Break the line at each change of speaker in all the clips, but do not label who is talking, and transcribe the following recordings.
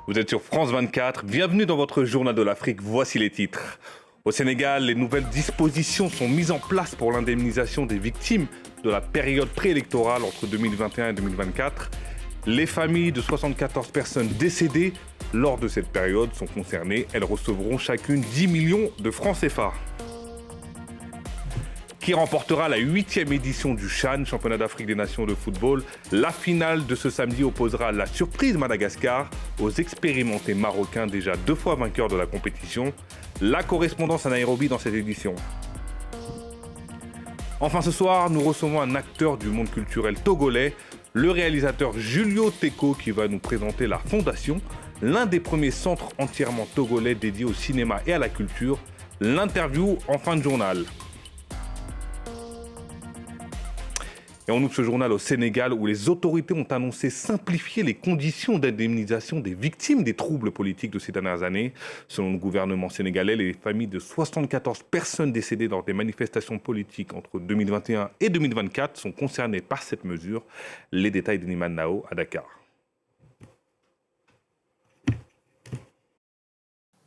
Vous êtes sur France 24, bienvenue dans votre journal de l'Afrique, voici les titres. Au Sénégal, les nouvelles dispositions sont mises en place pour l'indemnisation des victimes de la période préélectorale entre 2021 et 2024. Les familles de 74 personnes décédées lors de cette période sont concernées. Elles recevront chacune 10 millions de francs CFA. Qui remportera la 8e édition du CHAN, championnat d'Afrique des nations de football. La finale de ce samedi opposera la surprise Madagascar aux expérimentés marocains déjà 2 fois vainqueurs de la compétition. La correspondance à Nairobi dans cette édition. Enfin ce soir, nous recevons un acteur du monde culturel togolais, le réalisateur Julio Teko qui va nous présenter la Fondation, l'un des premiers centres entièrement togolais dédiés au cinéma et à la culture. L'interview en fin de journal. Et on ouvre ce journal au Sénégal où les autorités ont annoncé simplifier les conditions d'indemnisation des victimes des troubles politiques de ces dernières années. Selon le gouvernement sénégalais, les familles de 74 personnes décédées lors des manifestations politiques entre 2021 et 2024 sont concernées par cette mesure. Les détails de Niman Nao à Dakar.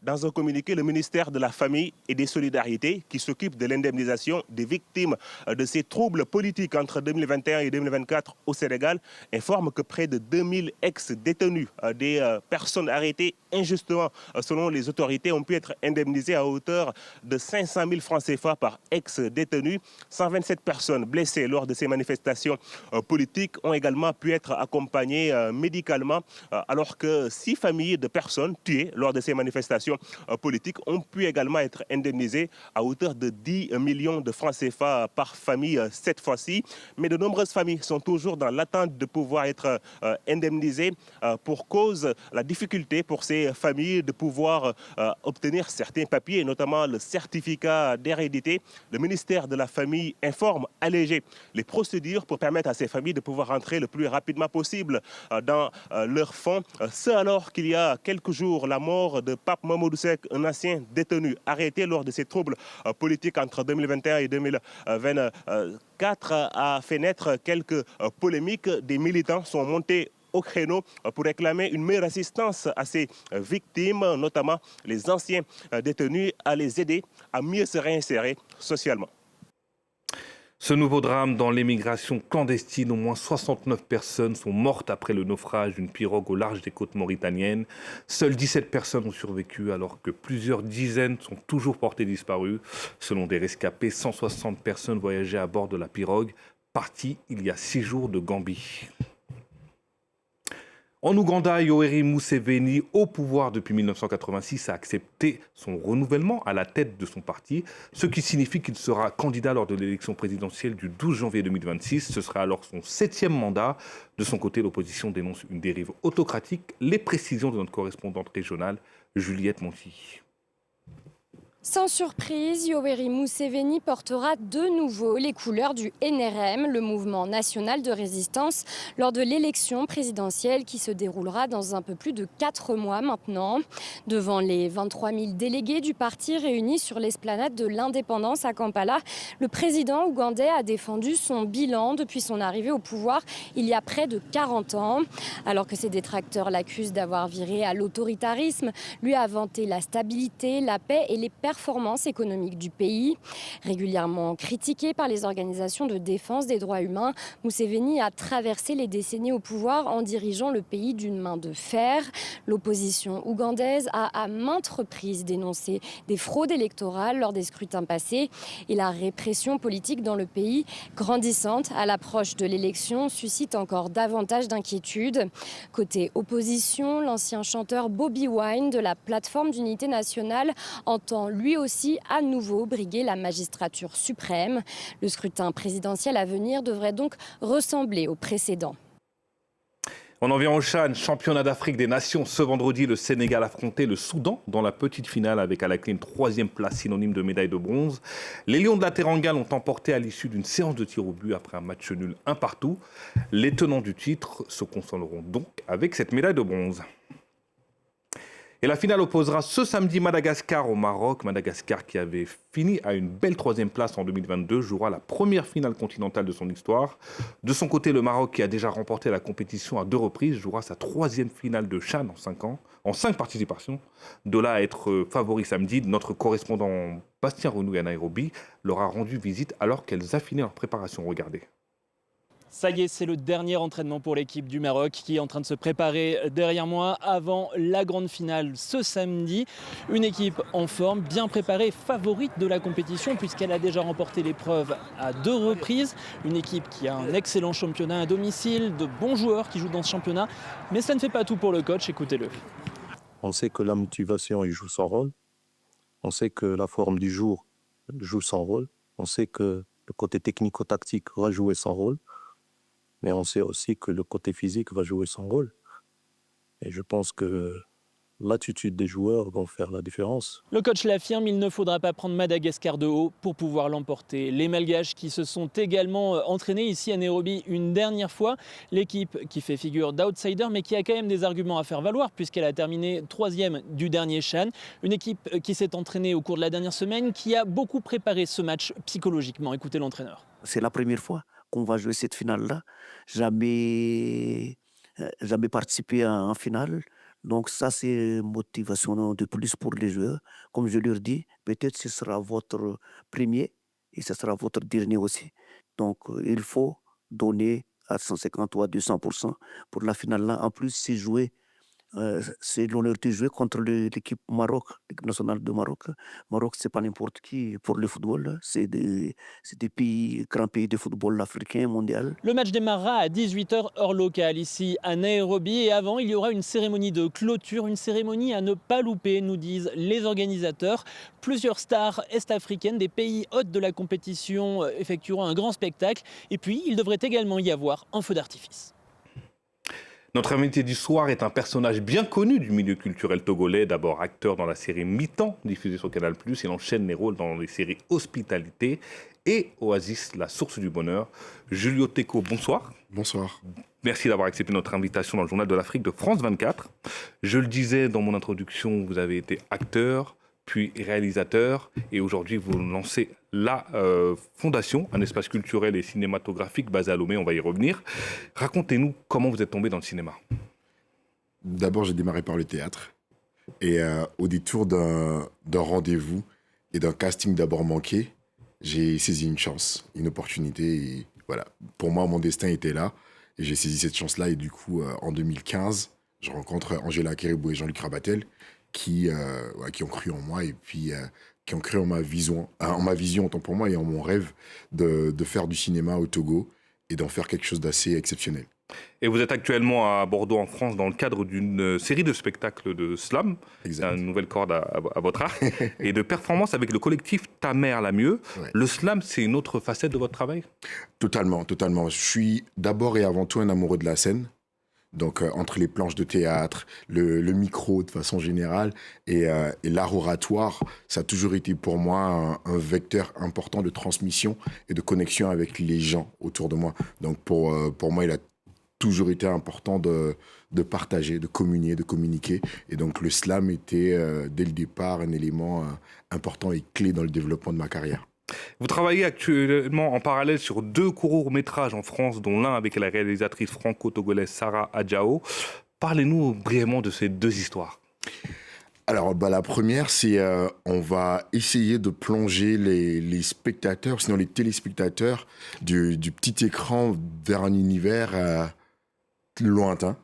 Dans un communiqué, le ministère de la Famille et des Solidarités, qui s'occupe de l'indemnisation des victimes de ces troubles politiques entre 2021 et 2024 au Sénégal, informe que près de 2000 ex-détenus, des personnes arrêtées injustement, selon les autorités, ont pu être indemnisées à hauteur de 500 000 francs CFA par ex-détenu. 127 personnes blessées lors de ces manifestations politiques ont également pu être accompagnées médicalement, alors que 6 familles de personnes tuées lors de ces manifestations politiques ont pu également être indemnisés à hauteur de 10 millions de francs CFA par famille cette fois-ci. Mais de nombreuses familles sont toujours dans l'attente de pouvoir être indemnisées pour cause la difficulté pour ces familles de pouvoir obtenir certains papiers, notamment le certificat d'hérédité. Le ministère de la Famille informe alléger les procédures pour permettre à ces familles de pouvoir rentrer le plus rapidement possible dans leurs fonds. Ce alors qu'il y a quelques jours, la mort de Pape Mamadou Seck, un ancien détenu arrêté lors de ces troubles politiques entre 2021 et 2024, a fait naître quelques polémiques. Des militants sont montés au créneau pour réclamer une meilleure assistance à ces victimes, notamment les anciens détenus, à les aider à mieux se réinsérer socialement.
Ce nouveau drame dans l'émigration clandestine, au moins 69 personnes sont mortes après le naufrage d'une pirogue au large des côtes mauritaniennes. Seules 17 personnes ont survécu alors que plusieurs dizaines sont toujours portées disparues. Selon des rescapés, 160 personnes voyageaient à bord de la pirogue, partie il y a 6 jours de Gambie. En Ouganda, Yoweri Museveni, au pouvoir depuis 1986, a accepté son renouvellement à la tête de son parti, ce qui signifie qu'il sera candidat lors de l'élection présidentielle du 12 janvier 2026. Ce sera alors son 7e mandat. De son côté, l'opposition dénonce une dérive autocratique. Les précisions de notre correspondante régionale, Juliette Monti.
Sans surprise, Yoweri Museveni portera de nouveau les couleurs du NRM, le mouvement national de résistance, lors de l'élection présidentielle qui se déroulera dans un peu plus de 4 mois maintenant. Devant les 23 000 délégués du parti réunis sur l'esplanade de l'indépendance à Kampala, le président ougandais a défendu son bilan depuis son arrivée au pouvoir il y a près de 40 ans. Alors que ses détracteurs l'accusent d'avoir viré à l'autoritarisme, lui a vanté la stabilité, la paix et les performances économiques du pays. Régulièrement critiqué par les organisations de défense des droits humains, Museveni a traversé les décennies au pouvoir en dirigeant le pays d'une main de fer. L'opposition ougandaise a à maintes reprises dénoncé des fraudes électorales lors des scrutins passés et la répression politique dans le pays, grandissante à l'approche de l'élection, suscite encore davantage d'inquiétudes. Côté opposition, l'ancien chanteur Bobi Wine de la plateforme d'unité nationale entend lui aussi à nouveau briguer la magistrature suprême. Le scrutin présidentiel à venir devrait donc ressembler au précédent.
On en vient au CHAN, championnat d'Afrique des nations. Ce vendredi, le Sénégal affrontait le Soudan dans la petite finale avec à la clé une 3e place synonyme de médaille de bronze. Les Lions de la Teranga l'ont emporté à l'issue d'une séance de tir au but après un match nul 1 partout. Les tenants du titre se consoleront donc avec cette médaille de bronze. Et la finale opposera ce samedi Madagascar au Maroc. Madagascar qui avait fini à une belle 3e place en 2022 jouera la première finale continentale de son histoire. De son côté, le Maroc qui a déjà remporté la compétition à 2 reprises jouera sa 3e finale de CHAN en 5 ans, en 5 participations. De là à être favori samedi, notre correspondant Bastien Renouille à Nairobi leur a rendu visite alors qu'elles affinaient leur préparation. Regardez.
Ça y est, c'est le dernier entraînement pour l'équipe du Maroc qui est en train de se préparer derrière moi avant la grande finale ce samedi. Une équipe en forme, bien préparée, favorite de la compétition puisqu'elle a déjà remporté l'épreuve à 2 reprises. Une équipe qui a un excellent championnat à domicile, de bons joueurs qui jouent dans ce championnat. Mais ça ne fait pas tout pour le coach, écoutez-le.
On sait que la motivation il joue son rôle. On sait que la forme du jour joue son rôle. On sait que le côté technico-tactique va jouer son rôle. Mais on sait aussi que le côté physique va jouer son rôle. Et je pense que l'attitude des joueurs va faire la différence.
Le coach l'affirme, il ne faudra pas prendre Madagascar de haut pour pouvoir l'emporter. Les Malgaches qui se sont également entraînés ici à Nairobi une dernière fois. L'équipe qui fait figure d'outsider mais qui a quand même des arguments à faire valoir puisqu'elle a terminé 3e du dernier CHAN. Une équipe qui s'est entraînée au cours de la dernière semaine, qui a beaucoup préparé ce match psychologiquement. Écoutez l'entraîneur.
C'est la première fois qu'on va jouer cette finale-là. Jamais participé à une finale. Donc ça, c'est motivation de plus pour les joueurs. Comme je leur dis, peut-être ce sera votre premier et ce sera votre dernier aussi. Donc il faut donner à 150 ou à 200% pour la finale-là. En plus, c'est l'honneur de jouer contre l'équipe Maroc, l'équipe nationale de Maroc. Maroc, c'est pas n'importe qui pour le football. C'est des grands pays de football africain, mondial.
Le match démarrera à 18h heure locale ici à Nairobi. Et avant, il y aura une cérémonie de clôture, une cérémonie à ne pas louper, nous disent les organisateurs. Plusieurs stars est-africaines des pays hôtes de la compétition effectueront un grand spectacle. Et puis, il devrait également y avoir un feu d'artifice.
Notre invité du soir est un personnage bien connu du milieu culturel togolais. D'abord acteur dans la série Mi-temps, diffusée sur Canal+. Il enchaîne les rôles dans les séries Hospitalité et Oasis, la source du bonheur. Julio Teco, bonsoir.
Bonsoir.
Merci d'avoir accepté notre invitation dans le Journal de l'Afrique de France 24. Je le disais dans mon introduction, vous avez été acteur, puis réalisateur, et aujourd'hui vous lancez la Fondation, un espace culturel et cinématographique basé à Lomé, on va y revenir. Racontez-nous comment vous êtes tombé dans le cinéma.
D'abord, j'ai démarré par le théâtre, et au détour d'un rendez-vous et d'un casting d'abord manqué, j'ai saisi une chance, une opportunité, et voilà. Pour moi, mon destin était là, et j'ai saisi cette chance-là, et du coup, en 2015, je rencontre Angela Keribou et Jean-Luc Rabatel, qui ont cru en moi et puis qui ont cru en ma vision, autant pour moi, et en mon rêve de faire du cinéma au Togo et d'en faire quelque chose d'assez exceptionnel.
Et vous êtes actuellement à Bordeaux en France dans le cadre d'une série de spectacles de slam,
Exact.
une nouvelle corde à votre arc, et de performance avec le collectif Ta Mère la Mieux.
Ouais.
Le slam, c'est une autre facette de votre travail ?
Totalement. Je suis d'abord et avant tout un amoureux de la scène. Donc, entre les planches de théâtre, le micro de façon générale et l'art oratoire, ça a toujours été pour moi un vecteur important de transmission et de connexion avec les gens autour de moi. Donc, pour moi, il a toujours été important de partager, de communiquer. Et donc, le slam était, dès le départ, un élément important et clé dans le développement de ma carrière.
Vous travaillez actuellement en parallèle sur 2 courts-métrages en France, dont l'un avec la réalisatrice franco-togolaise Sarah Adjao. Parlez-nous brièvement de ces 2 histoires.
Alors, la première, c'est on va essayer de plonger les spectateurs, sinon les téléspectateurs, du petit écran vers un univers lointain.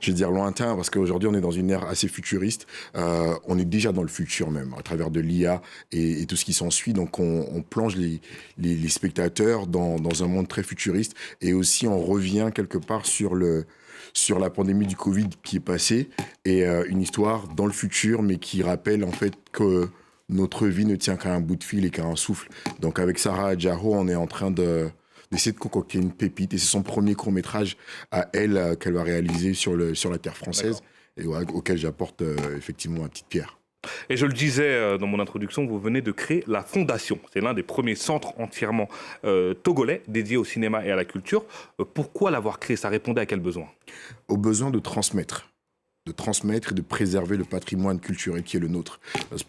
Je veux dire lointain parce qu'aujourd'hui, on est dans une ère assez futuriste. On est déjà dans le futur même, à travers de l'IA et tout ce qui s'ensuit. Donc, on plonge les spectateurs dans un monde très futuriste. Et aussi, on revient quelque part sur la pandémie du Covid qui est passée et une histoire dans le futur, mais qui rappelle en fait que notre vie ne tient qu'à un bout de fil et qu'à un souffle. Donc, avec Sarah Adjao, on est en train d'essayer de concocter une pépite, et c'est son premier court-métrage à elle qu'elle va réaliser sur la terre française. D'accord. Et auquel j'apporte effectivement ma petite pierre.
Et je le disais dans mon introduction, vous venez de créer la Fondation. C'est l'un des premiers centres entièrement togolais dédiés au cinéma et à la culture. Pourquoi l'avoir créé ? Ça répondait à quel besoin ?
Au besoin de transmettre de transmettre et de préserver le patrimoine culturel qui est le nôtre.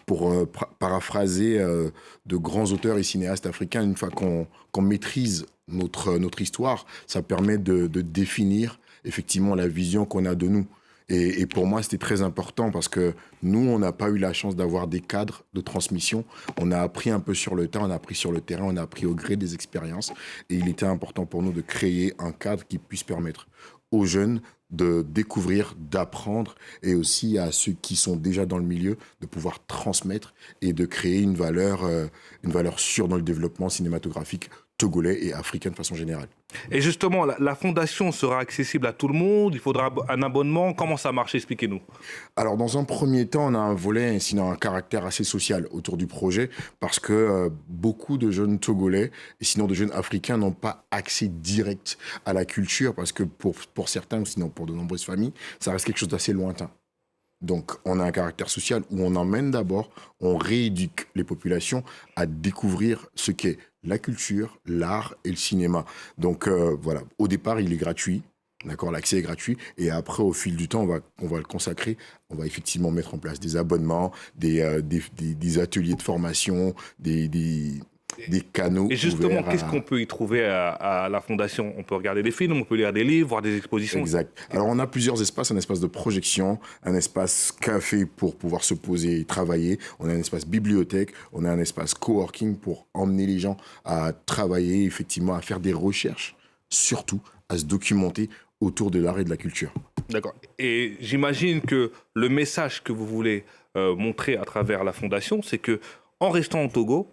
Pour paraphraser de grands auteurs et cinéastes africains, une fois qu'on maîtrise notre histoire, ça permet de définir effectivement la vision qu'on a de nous. Et pour moi, c'était très important parce que nous, on n'a pas eu la chance d'avoir des cadres de transmission. On a appris un peu sur le tas, on a appris sur le terrain, on a appris au gré des expériences. Et il était important pour nous de créer un cadre qui puisse permettre aux jeunes de découvrir, d'apprendre, et aussi à ceux qui sont déjà dans le milieu, de pouvoir transmettre et de créer une valeur sûre dans le développement cinématographique togolais et africain de façon générale.
Et justement, la fondation sera accessible à tout le monde, il faudra un abonnement. Comment ça marche? Expliquez-nous.
Alors, dans un premier temps, on a un volet, sinon un caractère assez social autour du projet, parce que beaucoup de jeunes Togolais, et sinon de jeunes Africains, n'ont pas accès direct à la culture, parce que pour certains, ou sinon pour de nombreuses familles, ça reste quelque chose d'assez lointain. Donc, on a un caractère social où on emmène d'abord, on rééduque les populations à découvrir ce qu'est la culture, l'art et le cinéma. Donc, voilà, au départ, il est gratuit. D'accord, l'accès est gratuit. Et après, au fil du temps, on va le consacrer. On va effectivement mettre en place des abonnements, des ateliers de formation, des canaux.
Et justement,
ouverts
qu'est-ce qu'on peut y trouver à la Fondation? On peut regarder des films, on peut lire des livres, voir des expositions.
Exact. Alors, on a plusieurs espaces. Un espace de projection, un espace café pour pouvoir se poser et travailler. On a un espace bibliothèque, on a un espace coworking pour emmener les gens à travailler, effectivement, à faire des recherches, surtout à se documenter autour de l'art et de la culture.
D'accord. Et j'imagine que le message que vous voulez montrer à travers la Fondation, c'est que en restant au Togo,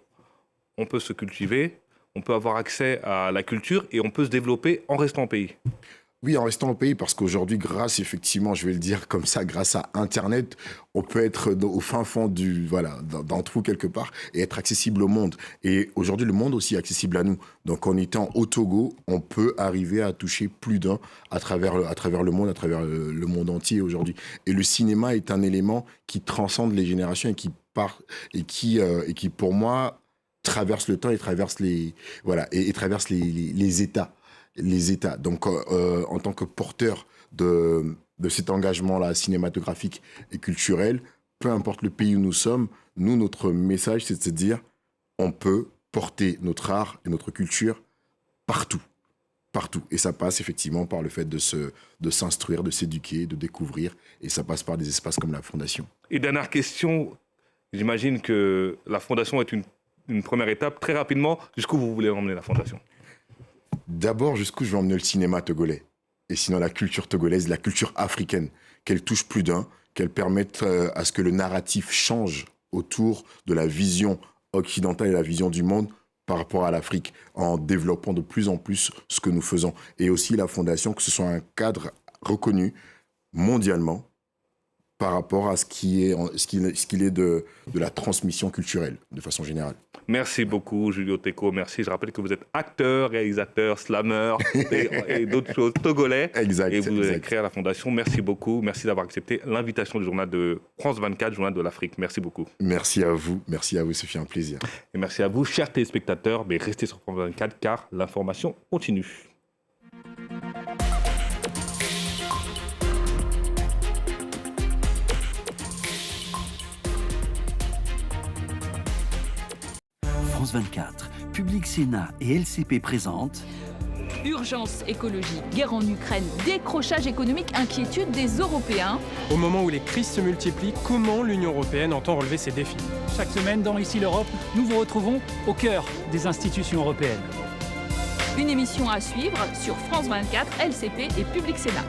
on peut se cultiver, on peut avoir accès à la culture et on peut se développer en restant au pays.
Oui, en restant au pays, parce qu'aujourd'hui, grâce, effectivement, je vais le dire comme ça, grâce à Internet, on peut être au fin fond d'un trou quelque part et être accessible au monde. Et aujourd'hui, le monde aussi est accessible à nous. Donc, en étant au Togo, on peut arriver à toucher plus d'un à travers le monde, à travers le monde entier aujourd'hui. Et le cinéma est un élément qui transcende les générations et qui, pour moi, traverse le temps et traverse les États. Les États. Donc, en tant que porteur de cet engagement-là cinématographique et culturel, peu importe le pays où nous sommes, nous, notre message, c'est de se dire, on peut porter notre art et notre culture partout. Partout. Et ça passe effectivement par le fait de s'instruire, de s'éduquer, de découvrir. Et ça passe par des espaces comme la Fondation.
Et dernière question, j'imagine que la Fondation est une première étape. Très rapidement, jusqu'où vous voulez emmener la Fondation?
D'abord, jusqu'où je vais emmener le cinéma togolais. Et sinon, la culture togolaise, la culture africaine, qu'elle touche plus d'un, qu'elle permette à ce que le narratif change autour de la vision occidentale et la vision du monde par rapport à l'Afrique, en développant de plus en plus ce que nous faisons. Et aussi la Fondation, que ce soit un cadre reconnu mondialement par rapport à ce qu'il est de la transmission culturelle, de façon générale.
Merci beaucoup, Julio Teko. Merci. Je rappelle que vous êtes acteur, réalisateur, slammer et d'autres choses togolais.
Exact.
Et vous avez créé la Fondation. Merci beaucoup. Merci d'avoir accepté l'invitation du journal de France 24, journal de l'Afrique. Merci beaucoup.
Merci à vous. Merci à vous. Ça fait un plaisir.
Et merci à vous, chers téléspectateurs. Mais restez sur France 24 car l'information continue.
France 24, Public Sénat et LCP présentent
Urgence écologique, guerre en Ukraine, décrochage économique, inquiétude des Européens.
Au moment où les crises se multiplient, comment l'Union européenne entend relever ces défis?
Chaque semaine dans Ici l'Europe, nous vous retrouvons au cœur des institutions européennes.
Une émission à suivre sur France 24, LCP et Public Sénat.